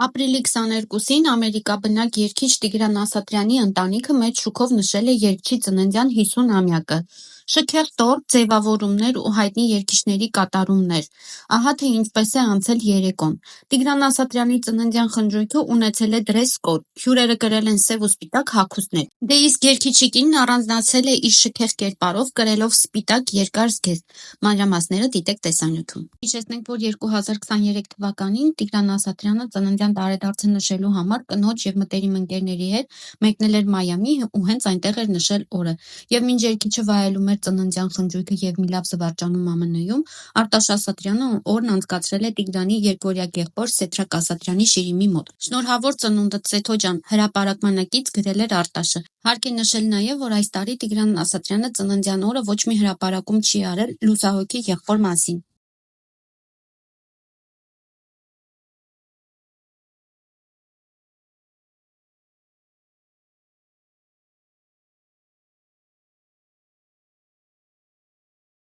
Ապրիլի 22-ին ամերիկաբնակ երգիչ Տիգրան Ասատրյանի ընտանիքը մեծ շուքով նշել է երգչի ծննդյան 50-ամյակը։ Շքեղ տորտ, ձևավորումներ ու հայտնի երգիչների կատարումներ։ Ահա թե ինչպես է անցել երեկոն։ Տիգրան Ասատրյանի ծննդյան խնջույքը ունեցել է դրես-կոդ, հյուրերը կրել են սև ու սպիտակ հագուստներ։ Դե իսկ երգիչի կինն առանձնացել է իր շքեղ կերպարով, կրելով սպիտակ երկար զգեստ։ Մանրամասները դիտեք տեսանյութում։ Հիշեցնենք, որ 2023 թվականին Տիգրան Ասատրյանը ծննդյան տարեդարձը նշելու համար կնոջ և մտերիմ ընկերների հետ մեկնել էր Մայամի ու հենց այնտեղ էր նշել օրը։ Եվ մինչ երգիչը վայելում էր ծննդյան խնջույքը և մի լավ զվարճանում ԱՄՆ-ում, Արտաշ Ասատրյանը օրն անցկացրել է Տիգրանի երկորյա եղբոր Սեդրակ Ասատրյանի շիրիմի մոտ։ Շնորհավոր ծնունդդ, Սեթո ջան, հրապարակմանակից գրել էր Արտաշը։ Հարկ է նշել նաև, որ այս տարի Տիգրան Ասատրյանը ծննդյան օրը ոչ մի հրապարակում չի արել լուսահոգի եղբոր մասին։